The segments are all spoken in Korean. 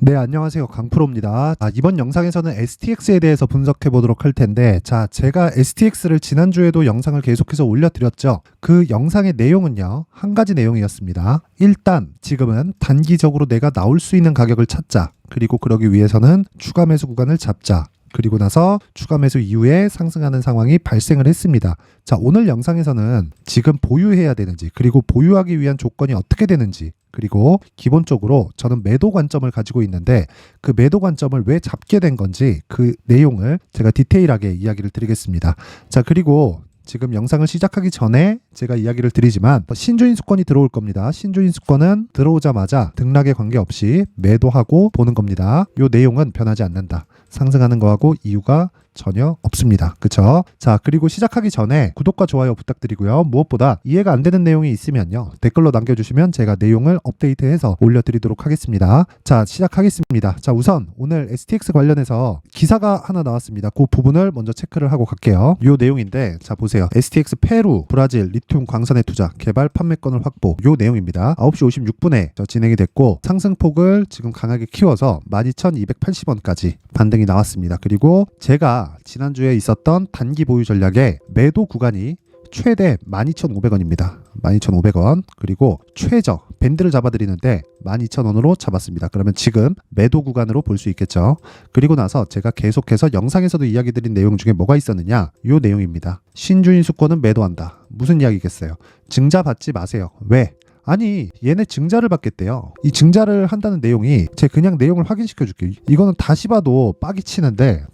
네, 안녕하세요. 강프로입니다. 이번 영상에서는 STX에 대해서 분석해 보도록 할 텐데, 제가 STX를 지난주에도 영상을 계속해서 올려드렸죠. 그 영상의 내용은요, 한 가지 내용이었습니다. 일단 지금은 단기적으로 내가 나올 수 있는 가격을 찾자. 그리고 그러기 위해서는 추가 매수 구간을 잡자. 그리고 나서 추가 매수 이후에 상승하는 상황이 발생을 했습니다. 오늘 영상에서는 지금 보유해야 되는지, 그리고 보유하기 위한 조건이 어떻게 되는지, 그리고 기본적으로 저는 매도 관점을 가지고 있는데 그 매도 관점을 왜 잡게 된 건지 그 내용을 제가 디테일하게 이야기를 드리겠습니다. 그리고 지금 영상을 시작하기 전에 제가 이야기를 드리지만 신주인수권이 들어올 겁니다. 신주인수권은 들어오자마자 등락에 관계없이 매도하고 보는 겁니다. 이 내용은 변하지 않는다. 상승하는 거하고 이유가 전혀 없습니다. 그쵸? 그리고 시작하기 전에 구독과 좋아요 부탁드리고요. 무엇보다 이해가 안 되는 내용이 있으면요, 댓글로 남겨주시면 제가 내용을 업데이트해서 올려드리도록 하겠습니다. 시작하겠습니다. 우선 오늘 STX 관련해서 기사가 하나 나왔습니다. 그 부분을 먼저 체크를 하고 갈게요. 이 내용인데, 보세요. STX 페루, 브라질 리튬 광산의 투자, 개발 판매권을 확보. 이 내용입니다. 9시 56분에 진행이 됐고 상승폭을 지금 강하게 키워서 12,280원까지 반등이 나왔습니다. 그리고 제가 지난주에 있었던 단기 보유 전략의 매도 구간이 최대 12,500원입니다. 12,500원. 그리고 최저 밴드를 잡아드리는데 12,000원으로 잡았습니다. 그러면 지금 매도 구간으로 볼 수 있겠죠. 그리고 나서 제가 계속해서 영상에서도 이야기 드린 내용 중에 뭐가 있었느냐, 이 내용입니다. 신주인수권은 매도한다. 무슨 이야기겠어요? 증자 받지 마세요. 왜? 아니, 얘네 증자를 받겠대요. 이 증자를 한다는 내용이, 제가 그냥 내용을 확인시켜 줄게요. 이거는 다시 봐도 빡이 치는데,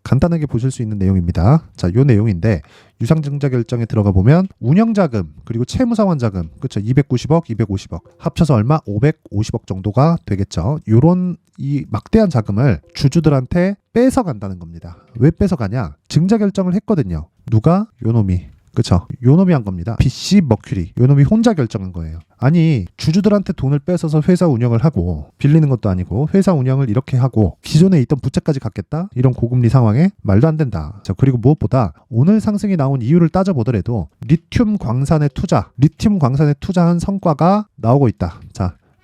간단하게 보실 수 있는 내용입니다. 요 내용인데, 유상증자 결정에 들어가 보면 운영자금 그리고 채무상환자금, 그쵸, 290억 250억 합쳐서 얼마? 550억 정도가 되겠죠. 요런 이 막대한 자금을 주주들한테 뺏어간다는 겁니다. 왜 뺏어가냐? 증자 결정을 했거든요. 누가? 요놈이. 그쵸? 요놈이 한 겁니다. BC 머큐리. 요놈이 혼자 결정한 거예요. 아니, 주주들한테 돈을 뺏어서 회사 운영을 하고, 빌리는 것도 아니고 회사 운영을 이렇게 하고 기존에 있던 부채까지 갚겠다? 이런 고금리 상황에 말도 안 된다. 그리고 무엇보다 오늘 상승이 나온 이유를 따져보더라도 리튬 광산에 투자한 성과가 나오고 있다.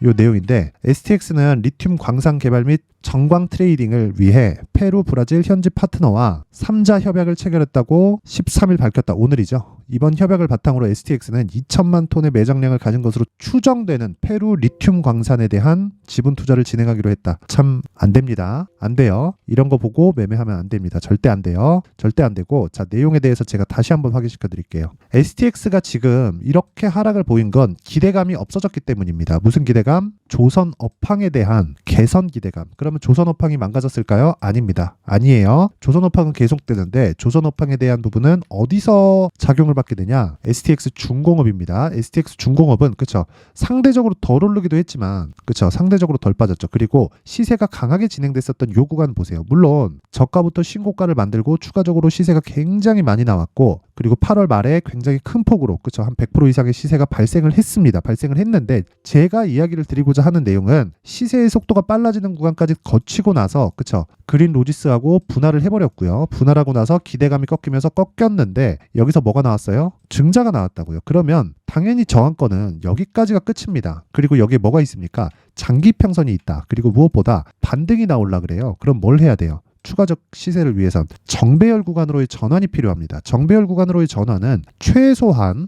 요 내용인데, STX는 리튬 광산 개발 및 정광 트레이딩을 위해 페루, 브라질 현지 파트너와 3자 협약을 체결했다고 13일 밝혔다. 오늘이죠. 이번 협약을 바탕으로 STX는 2천만 톤의 매장량을 가진 것으로 추정되는 페루 리튬 광산에 대한 지분 투자를 진행하기로 했다. 참 안 됩니다. 안 돼요. 이런 거 보고 매매하면 안 됩니다. 절대 안 돼요. 절대 안 되고, 내용에 대해서 제가 다시 한번 확인시켜 드릴게요. STX가 지금 이렇게 하락을 보인 건 기대감이 없어졌기 때문입니다. 무슨 기대감? 조선 업황에 대한 개선 기대감. 그러면 조선 업황이 망가졌을까요? 아닙니다. 아니에요. 조선 업황은 계속되는데, 조선 업황에 대한 부분은 어디서 작용을 받게 되냐? STX 중공업입니다. STX 중공업은, 그쵸, 상대적으로 덜 오르기도 했지만, 그쵸, 상대적으로 덜 빠졌죠. 그리고 시세가 강하게 진행됐었던 요 구간 보세요. 물론 저가부터 신고가를 만들고 추가적으로 시세가 굉장히 많이 나왔고, 그리고 8월 말에 굉장히 큰 폭으로, 그쵸, 한 100% 이상의 시세가 발생을 했습니다. 발생을 했는데, 제가 이야기를 드리고자 하는 내용은 시세의 속도가 빨라지는 구간까지 거치고 나서, 그쵸, 그린 로지스하고 분할을 해버렸고요. 분할하고 나서 기대감이 꺾이면서 꺾였는데, 여기서 뭐가 나왔어요? 증자가 나왔다고요. 그러면 당연히 저항권은 여기까지가 끝입니다. 그리고 여기에 뭐가 있습니까? 장기 평선이 있다. 그리고 무엇보다 반등이 나오려 그래요. 그럼 뭘 해야 돼요? 추가적 시세를 위해선 정배열 구간으로의 전환이 필요합니다. 정배열 구간으로의 전환은 최소한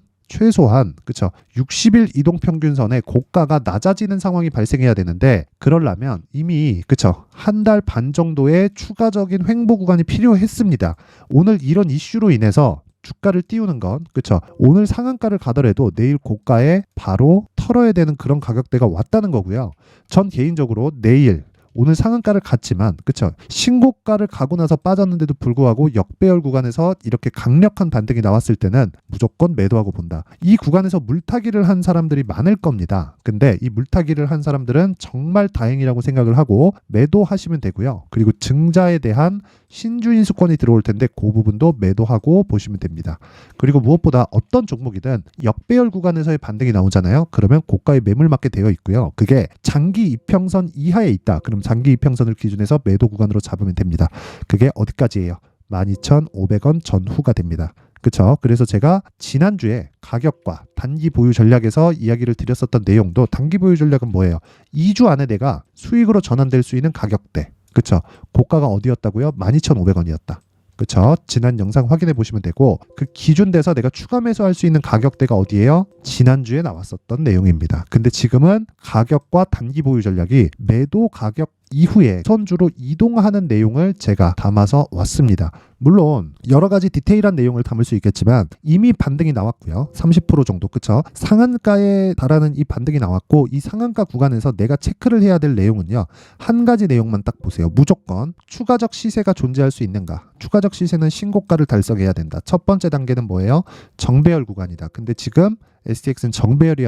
그쵸, 60일 이동평균선의 고가가 낮아지는 상황이 발생해야 되는데, 그러려면 이미, 그쵸, 한 달 반 정도의 추가적인 횡보 구간이 필요했습니다. 오늘 이런 이슈로 인해서 주가를 띄우는 건, 그쵸, 오늘 상한가를 가더라도 내일 고가에 바로 털어야 되는 그런 가격대가 왔다는 거고요. 전 개인적으로 오늘 상한가를 갔지만, 그쵸, 신고가를 가고 나서 빠졌는데도 불구하고 역배열 구간에서 이렇게 강력한 반등이 나왔을 때는 무조건 매도하고 본다. 이 구간에서 물타기를 한 사람들이 많을 겁니다. 근데 이 물타기를 한 사람들은 정말 다행이라고 생각을 하고 매도하시면 되고요. 그리고 증자에 대한 신주인수권이 들어올 텐데 그 부분도 매도하고 보시면 됩니다. 그리고 무엇보다 어떤 종목이든 역배열 구간에서의 반등이 나오잖아요. 그러면 고가에 매물 맞게 되어 있고요. 그게 장기 이평선 이하에 있다. 그럼 장기 이평선을 기준해서 매도 구간으로 잡으면 됩니다. 그게 어디까지예요? 12,500원 전후가 됩니다. 그쵸? 그래서 제가 지난주에 가격과 단기 보유 전략에서 이야기를 드렸었던 내용도 단기 보유 전략은 뭐예요? 2주 안에 내가 수익으로 전환될 수 있는 가격대. 그쵸? 고가가 어디였다고요? 12,500원이었다. 그쵸? 지난 영상 확인해 보시면 되고 그 기준 돼서 내가 추가 매수할 수 있는 가격대가 어디예요? 지난주에 나왔었던 내용입니다. 근데 지금은 가격과 단기 보유 전략이 매도 가격 이후에 선주로 이동하는 내용을 제가 담아서 왔습니다. 물론 여러 가지 디테일한 내용을 담을 수 있겠지만 이미 반등이 나왔고요. 30% 정도, 그쵸? 상한가에 달하는 이 반등이 나왔고 이 상한가 구간에서 내가 체크를 해야 될 내용은요. 한 가지 내용만 딱 보세요. 무조건 추가적 시세가 존재할 수 있는가? 추가적 시세는 신고가를 달성해야 된다. 첫 번째 단계는 뭐예요? 정배열 구간이다. 근데 지금 STX는 정배열이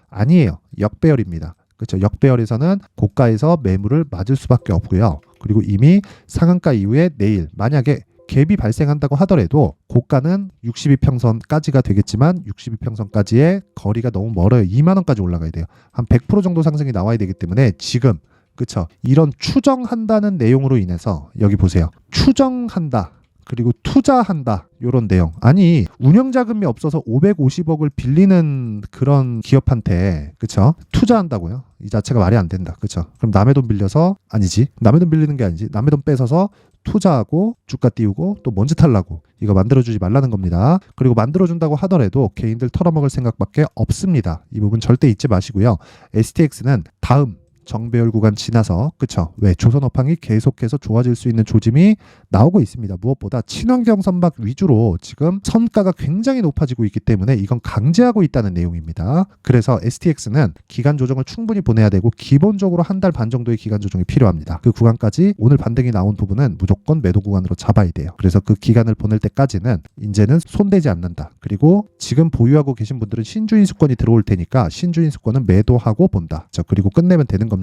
아니에요. 역배열입니다. 그렇죠. 역배열에서는 고가에서 매물을 맞을 수밖에 없고요. 그리고 이미 상한가 이후에 내일 만약에 갭이 발생한다고 하더라도 고가는 62평선까지가 되겠지만 62평선까지의 거리가 너무 멀어요. 2만 원까지 올라가야 돼요. 한 100% 정도 상승이 나와야 되기 때문에 지금 그렇죠. 이런 추정한다는 내용으로 인해서 여기 보세요. 추정한다. 그리고 투자한다. 요런 내용. 아니 운영자금이 없어서 550억을 빌리는 그런 기업한테 그쵸? 투자한다고요? 이 자체가 말이 안 된다. 그쵸? 그럼 남의 돈 빌려서 아니지. 남의 돈 빌리는 게 아니지. 남의 돈 뺏어서 투자하고 주가 띄우고 또 먼지 탈라고 이거 만들어주지 말라는 겁니다. 그리고 만들어준다고 하더라도 개인들 털어먹을 생각밖에 없습니다. 이 부분 절대 잊지 마시고요. STX는 다음 정배열 구간 지나서 그쵸? 왜 조선업황이 계속해서 좋아질 수 있는 조짐이 나오고 있습니다. 무엇보다 친환경 선박 위주로 지금 선가가 굉장히 높아지고 있기 때문에 이건 강제하고 있다는 내용입니다. 그래서 STX는 기간 조정을 충분히 보내야 되고 기본적으로 한 달 반 정도의 기간 조정이 필요합니다. 그 구간까지 오늘 반등이 나온 부분은 무조건 매도 구간으로 잡아야 돼요. 그래서 그 기간을 보낼 때까지는 이제는 손대지 않는다. 그리고 지금 보유하고 계신 분들은 신주인 수권이 들어올 테니까 신주인 수권은 매도하고 본다. 그리고 끝내면 되는 겁니다.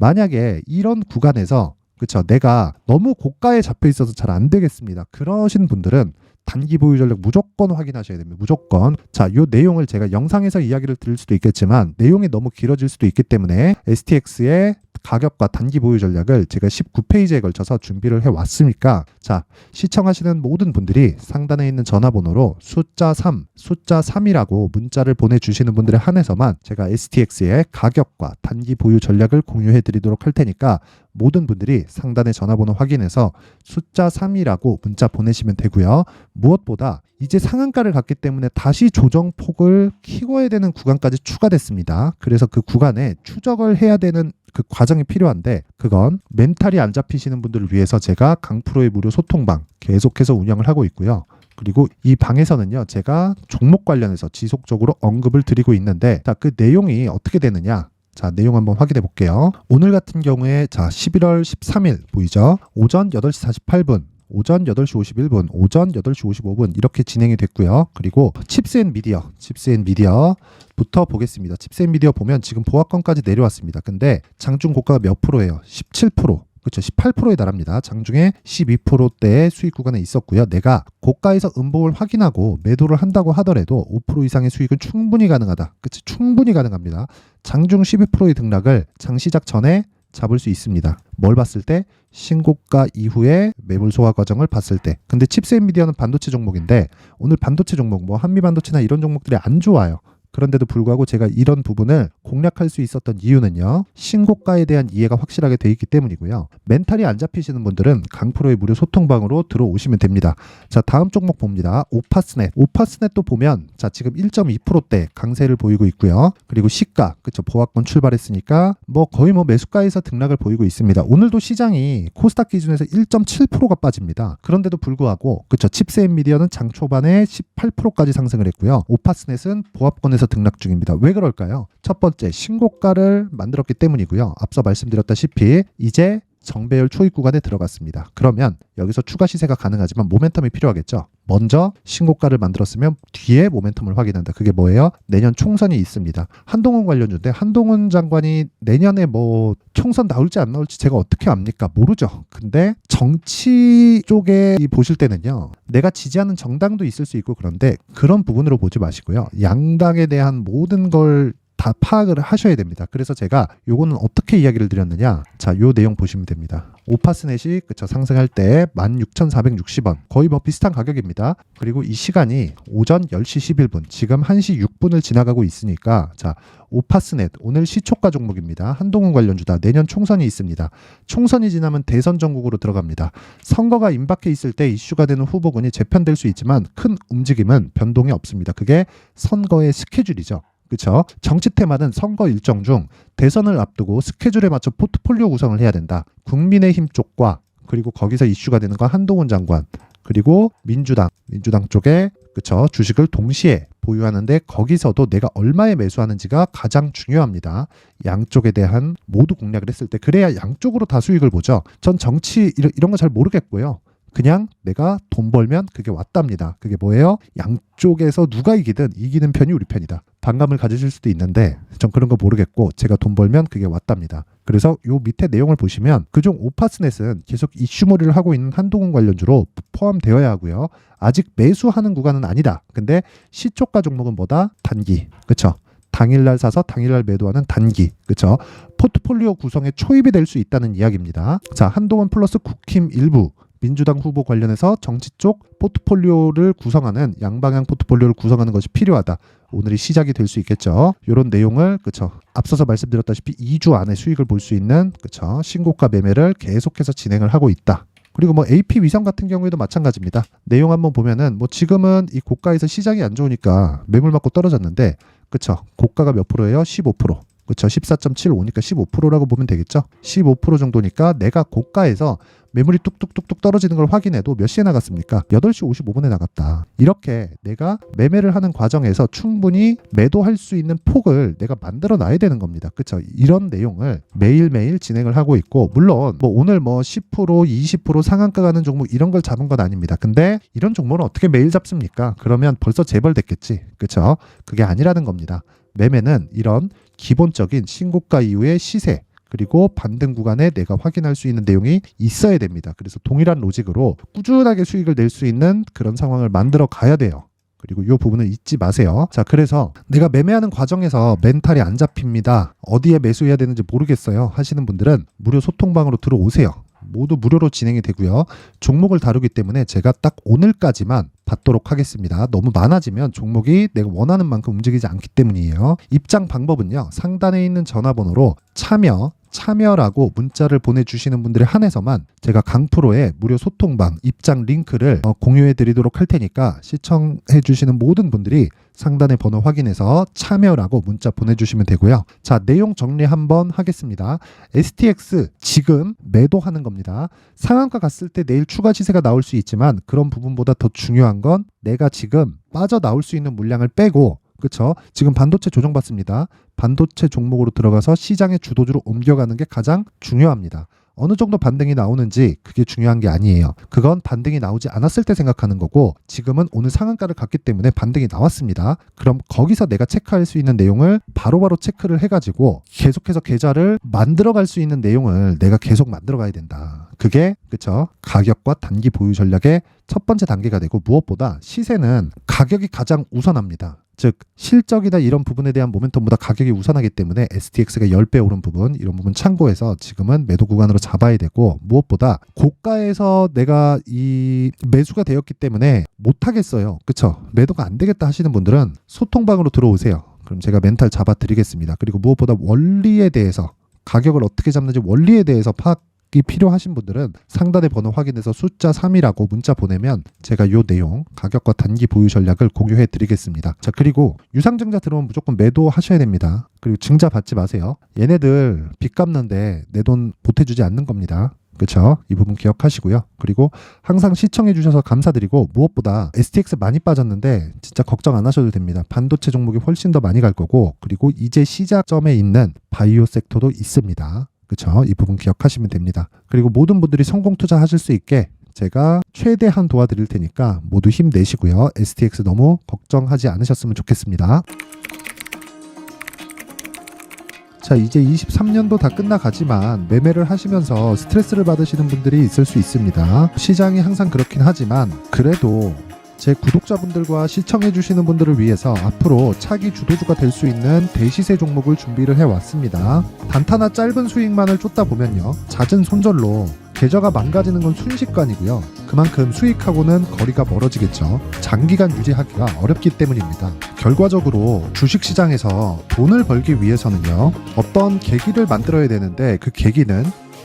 만약에 이런 구간에서 그쵸 내가 너무 고가에 잡혀 있어서 잘 안 되겠습니다. 그러신 분들은 단기 보유 전략 무조건 확인하셔야 됩니다. 무조건. 자, 요 내용을 제가 영상에서 이야기를 드릴 수도 있겠지만 내용이 너무 길어질 수도 있기 때문에 STX의 가격과 단기 보유 전략을 제가 19페이지에 걸쳐서 준비를 해왔으니까 자 시청하시는 모든 분들이 상단에 있는 전화번호로 숫자 3이라고 문자를 보내주시는 분들에 한해서만 제가 STX의 가격과 단기 보유 전략을 공유해 드리도록 할 테니까 모든 분들이 상단의 전화번호 확인해서 숫자 3이라고 문자 보내시면 되고요. 무엇보다 이제 상한가를 갔기 때문에 다시 조정폭을 키워야 되는 구간까지 추가됐습니다. 그래서 그 구간에 추적을 해야 되는 그 과정이 필요한데 그건 멘탈이 안 잡히시는 분들을 위해서 제가 강프로의 무료 소통방 계속해서 운영을 하고 있고요. 그리고 이 방에서는요 제가 종목 관련해서 지속적으로 언급을 드리고 있는데 자, 그 내용이 어떻게 되느냐 자 내용 한번 확인해 볼게요. 오늘 같은 경우에 자 11월 13일 보이죠? 오전 8시 48분 오전 8시 51분, 오전 8시 55분 이렇게 진행이 됐고요. 그리고 칩스앤미디어부터 보겠습니다. 칩스앤미디어 보면 지금 보합권까지 내려왔습니다. 근데 장중 고가가 몇 프로예요? 17%. 그렇죠. 18%에 달합니다. 장중에 12%대의 수익 구간에 있었고요. 내가 고가에서 음봉을 확인하고 매도를 한다고 하더라도 5% 이상의 수익은 충분히 가능하다. 그치? 충분히 가능합니다. 장중 12%의 등락을 장 시작 전에 잡을 수 있습니다. 뭘 봤을 때? 신고가 이후에 매물 소화 과정을 봤을 때. 근데 칩스앤미디어는 반도체 종목인데 오늘 반도체 종목 뭐 한미반도체나 이런 종목들이 안 좋아요. 그런데도 불구하고 제가 이런 부분을 공략할 수 있었던 이유는요. 신고가에 대한 이해가 확실하게 돼 있기 때문이고요. 멘탈이 안 잡히시는 분들은 강프로의 무료 소통방으로 들어오시면 됩니다. 자, 다음 종목 봅니다. 오파스넷. 오파스넷도 보면 자, 지금 1.2%대 강세를 보이고 있고요. 그리고 시가, 그쵸, 보합권 출발했으니까 뭐 거의 뭐 매수가에서 등락을 보이고 있습니다. 오늘도 시장이 코스닥 기준에서 1.7%가 빠집니다. 그런데도 불구하고 그쵸, 칩스앤미디어는 장 초반에 18%까지 상승을 했고요. 오파스넷은 보합권에서 등락 중입니다. 왜 그럴까요? 첫 번째, 신고가를 만들었기 때문이고요. 앞서 말씀드렸다시피 이제 정배열 초입 구간에 들어갔습니다. 그러면 여기서 추가 시세가 가능하지만 모멘텀이 필요하겠죠. 먼저 신고가를 만들었으면 뒤에 모멘텀을 확인한다. 그게 뭐예요? 내년 총선이 있습니다. 한동훈 관련주인데 한동훈 장관이 내년에 뭐 총선 나올지 안 나올지 제가 어떻게 압니까? 모르죠. 근데 정치 쪽에 보실 때는요. 내가 지지하는 정당도 있을 수 있고 그런데 그런 부분으로 보지 마시고요. 양당에 대한 모든 걸 다 파악을 하셔야 됩니다. 그래서 제가 요거는 어떻게 이야기를 드렸느냐, 자, 요 내용 보시면 됩니다. 오파스넷이 그쵸 상승할 때 16,460원, 거의 뭐 비슷한 가격입니다. 그리고 이 시간이 오전 10시 11분, 지금 1시 6분을 지나가고 있으니까, 자, 오파스넷 오늘 시초가 종목입니다. 한동훈 관련주다. 내년 총선이 있습니다. 총선이 지나면 대선 전국으로 들어갑니다. 선거가 임박해 있을 때 이슈가 되는 후보군이 재편될 수 있지만 큰 움직임은 변동이 없습니다. 그게 선거의 스케줄이죠. 그렇죠? 정치 테마는 선거 일정 중 대선을 앞두고 스케줄에 맞춰 포트폴리오 구성을 해야 된다. 국민의힘 쪽과 그리고 거기서 이슈가 되는 건 한동훈 장관, 그리고 민주당 쪽에 그쵸 주식을 동시에 보유하는데 거기서도 내가 얼마에 매수하는지가 가장 중요합니다. 양쪽에 대한 모두 공략을 했을 때 그래야 양쪽으로 다 수익을 보죠. 전 정치 이런 거 잘 모르겠고요. 그냥 내가 돈 벌면 그게 왔답니다. 그게 뭐예요? 양쪽에서 누가 이기든 이기는 편이 우리 편이다. 반감을 가지실 수도 있는데 전 그런 거 모르겠고 제가 돈 벌면 그게 왔답니다. 그래서 요 밑에 내용을 보시면 그중 오파스넷은 계속 이슈몰이를 하고 있는 한동훈 관련주로 포함되어야 하고요. 아직 매수하는 구간은 아니다. 근데 시초가 종목은 뭐다? 단기. 그렇죠? 당일날 사서 당일날 매도하는 단기. 그렇죠? 포트폴리오 구성에 초입이 될 수 있다는 이야기입니다. 자, 한동훈 플러스 국힘 일부 민주당 후보 관련해서 정치 쪽 포트폴리오를 구성하는 양방향 포트폴리오를 구성하는 것이 필요하다. 오늘이 시작이 될 수 있겠죠. 이런 내용을 그쵸 앞서서 말씀드렸다시피 2주 안에 수익을 볼 수 있는 그쵸 신고가 매매를 계속해서 진행을 하고 있다. 그리고 뭐 AP 위성 같은 경우에도 마찬가지입니다. 내용 한번 보면은 뭐 지금은 이 고가에서 시장이 안 좋으니까 매물 맞고 떨어졌는데 그쵸 고가가 몇 프로예요? 15%. 그쵸 14.75니까 15%라고 보면 되겠죠. 15% 정도니까 내가 고가에서 매물이 뚝뚝뚝뚝 떨어지는 걸 확인해도 몇 시에 나갔습니까? 8시 55분에 나갔다. 이렇게 내가 매매를 하는 과정에서 충분히 매도할 수 있는 폭을 내가 만들어 놔야 되는 겁니다. 그쵸? 이런 내용을 매일매일 진행을 하고 있고, 물론 뭐 오늘 뭐 10% 20% 상한가 가는 종목 이런 걸 잡은 건 아닙니다. 근데 이런 종목은 어떻게 매일 잡습니까? 그러면 벌써 재벌됐겠지. 그쵸? 그게 아니라는 겁니다. 매매는 이런 기본적인 신고가 이후의 시세 그리고 반등 구간에 내가 확인할 수 있는 내용이 있어야 됩니다. 그래서 동일한 로직으로 꾸준하게 수익을 낼 수 있는 그런 상황을 만들어 가야 돼요. 그리고 이 부분은 잊지 마세요. 자, 그래서 내가 매매하는 과정에서 멘탈이 안 잡힙니다. 어디에 매수해야 되는지 모르겠어요 하시는 분들은 무료 소통방으로 들어오세요. 모두 무료로 진행이 되고요. 종목을 다루기 때문에 제가 딱 오늘까지만 받도록 하겠습니다. 너무 많아지면 종목이 내가 원하는 만큼 움직이지 않기 때문이에요. 입장 방법은요. 상단에 있는 전화번호로 참여라고 문자를 보내주시는 분들에 한해서만 제가 강프로의 무료 소통방 입장 링크를 공유해 드리도록 할 테니까 시청해 주시는 모든 분들이 상단의 번호 확인해서 참여라고 문자 보내주시면 되고요. 자, 내용 정리 한번 하겠습니다. STX 지금 매도하는 겁니다. 상한가 갔을 때 내일 추가 시세가 나올 수 있지만 그런 부분보다 더 중요한 건 내가 지금 빠져나올 수 있는 물량을 빼고 그쵸? 지금 반도체 조정받습니다. 반도체 종목으로 들어가서 시장의 주도주로 옮겨가는 게 가장 중요합니다. 어느 정도 반등이 나오는지 그게 중요한 게 아니에요. 그건 반등이 나오지 않았을 때 생각하는 거고 지금은 오늘 상한가를 갔기 때문에 반등이 나왔습니다. 그럼 거기서 내가 체크할 수 있는 내용을 바로바로 체크를 해가지고 계속해서 계좌를 만들어갈 수 있는 내용을 내가 계속 만들어가야 된다. 그게 그쵸? 가격과 단기 보유 전략의 첫 번째 단계가 되고 무엇보다 시세는 가격이 가장 우선합니다. 즉 실적이나 이런 부분에 대한 모멘텀보다 가격이 우선하기 때문에 STX가 10배 오른 부분 이런 부분 참고해서 지금은 매도 구간으로 잡아야 되고 무엇보다 고가에서 내가 이 매수가 되었기 때문에 못하겠어요. 그쵸? 매도가 안 되겠다 하시는 분들은 소통방으로 들어오세요. 그럼 제가 멘탈 잡아 드리겠습니다. 그리고 무엇보다 원리에 대해서 가격을 어떻게 잡는지 원리에 대해서 파악이 필요하신 분들은 상단의 번호 확인해서 숫자 3이라고 문자 보내면 제가 요 내용 가격과 단기 보유 전략을 공유해 드리겠습니다. 자, 그리고 유상증자 들어오면 무조건 매도하셔야 됩니다. 그리고 증자 받지 마세요. 얘네들 빚 갚는데 내 돈 보태주지 않는 겁니다. 그렇죠? 이 부분 기억하시고요. 그리고 항상 시청해 주셔서 감사드리고 무엇보다 STX 많이 빠졌는데 진짜 걱정 안 하셔도 됩니다. 반도체 종목이 훨씬 더 많이 갈 거고 그리고 이제 시작점에 있는 바이오 섹터도 있습니다. 그렇죠? 이 부분 기억하시면 됩니다. 그리고 모든 분들이 성공 투자하실 수 있게 제가 최대한 도와드릴 테니까 모두 힘내시고요. STX 너무 걱정하지 않으셨으면 좋겠습니다. 자, 이제 23년도 다 끝나가지만 매매를 하시면서 스트레스를 받으시는 분들이 있을 수 있습니다. 시장이 항상 그렇긴 하지만 그래도 제 구독자분들과 시청해주시는 분들을 위해서 앞으로 차기 주도주가 될 수 있는 대시세 종목을 준비를 해왔습니다. 단타나 짧은 수익만을 쫓다 보면요, 잦은 손절로 계좌가 망가지는 건 순식간이고요. 그만큼 수익하고는 거리가 멀어지겠죠. 장기간 유지하기가 어렵기 때문입니다. 결과적으로 주식시장에서 돈을 벌기 위해서는요, 어떤 계기를 만들어야 되는데 그 계기는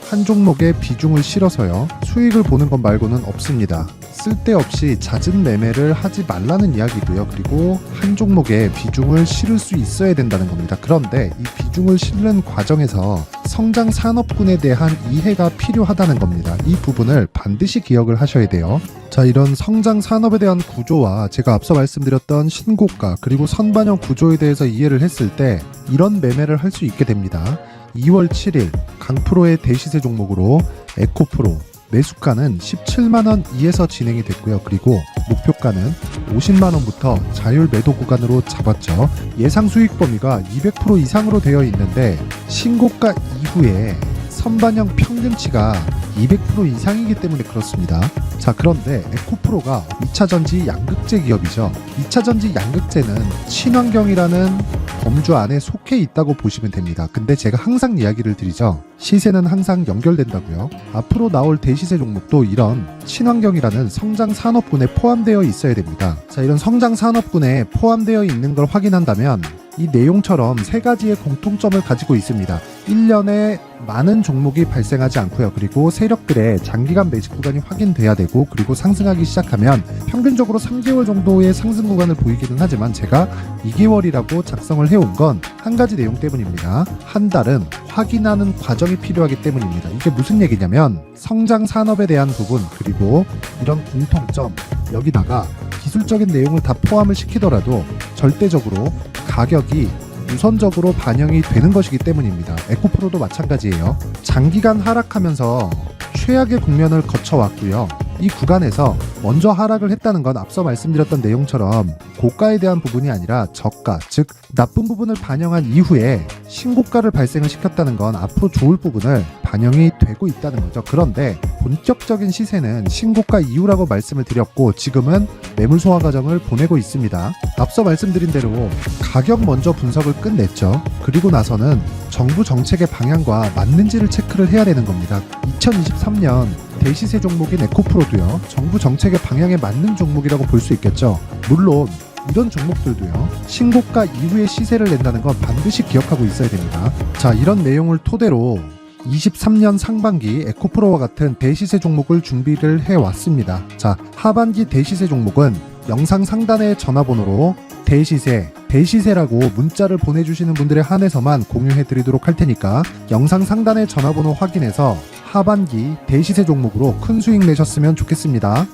한 종목에 비중을 실어서요, 수익을 보는 것 말고는 없습니다. 쓸데없이 잦은 매매를 하지 말라는 이야기고요. 그리고 한 종목에 비중을 실을 수 있어야 된다는 겁니다. 그런데 이 비중을 실는 과정에서 성장 산업군에 대한 이해가 필요하다는 겁니다. 이 부분을 반드시 기억을 하셔야 돼요. 자, 이런 성장 산업에 대한 구조와 제가 앞서 말씀드렸던 신고가 그리고 선반영 구조에 대해서 이해를 했을 때 이런 매매를 할 수 있게 됩니다. 2월 7일 강프로의 대시세 종목으로 에코프로 매수가는 17만원 이에서 진행이 됐고요. 그리고 목표가는 50만원부터 자율 매도 구간으로 잡았죠. 예상 수익 범위가 200% 이상으로 되어 있는데 신고가 이후에 선반영 평균치가 200% 이상이기 때문에 그렇습니다. 자, 그런데 에코프로가 2차전지 양극재 기업이죠. 2차전지 양극재는 친환경이라는 범주 안에 속해 있다고 보시면 됩니다. 근데 제가 항상 이야기를 드리죠. 시세는 항상 연결된다고요. 앞으로 나올 대시세 종목도 이런 친환경이라는 성장 산업군에 포함되어 있어야 됩니다. 자, 이런 성장 산업군에 포함되어 있는 걸 확인한다면 이 내용처럼 세 가지의 공통점을 가지고 있습니다. 1년에 많은 종목이 발생하지 않고요. 그리고 세력들의 장기간 매집 구간이 확인돼야 되고, 그리고 상승하기 시작하면 평균적으로 3개월 정도의 상승 구간을 보이기는 하지만 제가 2개월이라고 작성을 해온 건 한 가지 내용 때문입니다. 한 달은 확인하는 과정이 필요하기 때문입니다. 이게 무슨 얘기냐면 성장 산업에 대한 부분, 그리고 이런 공통점, 여기다가 기술적인 내용을 다 포함을 시키더라도 절대적으로 가격이 우선적으로 반영이 되는 것이기 때문입니다. 에코프로도 마찬가지예요. 장기간 하락하면서 최악의 국면을 거쳐왔고요. 이 구간에서 먼저 하락을 했다는 건 앞서 말씀드렸던 내용처럼 고가에 대한 부분이 아니라 저가, 즉 나쁜 부분을 반영한 이후에 신고가를 발생을 시켰다는 건 앞으로 좋을 부분을 반영이 되고 있다는 거죠. 그런데 본격적인 시세는 신고가 이후라고 말씀을 드렸고, 지금은 매물 소화 과정을 보내고 있습니다. 앞서 말씀드린 대로 가격 먼저 분석을 끝냈죠. 그리고 나서는 정부 정책의 방향과 맞는지를 체크를 해야 되는 겁니다. 2023년 대시세 종목인 에코프로도요, 정부 정책의 방향에 맞는 종목이라고 볼 수 있겠죠. 물론 이런 종목들도요, 신고가 이후에 시세를 낸다는 건 반드시 기억하고 있어야 됩니다. 자, 이런 내용을 토대로 23년 상반기 에코프로와 같은 대시세 종목을 준비를 해왔습니다. 자, 하반기 대시세 종목은 영상 상단의 전화번호로 대시세라고 문자를 보내주시는 분들에 한해서만 공유해드리도록 할 테니까 영상 상단의 전화번호 확인해서 하반기 대시세 종목으로 큰 수익 내셨으면 좋겠습니다.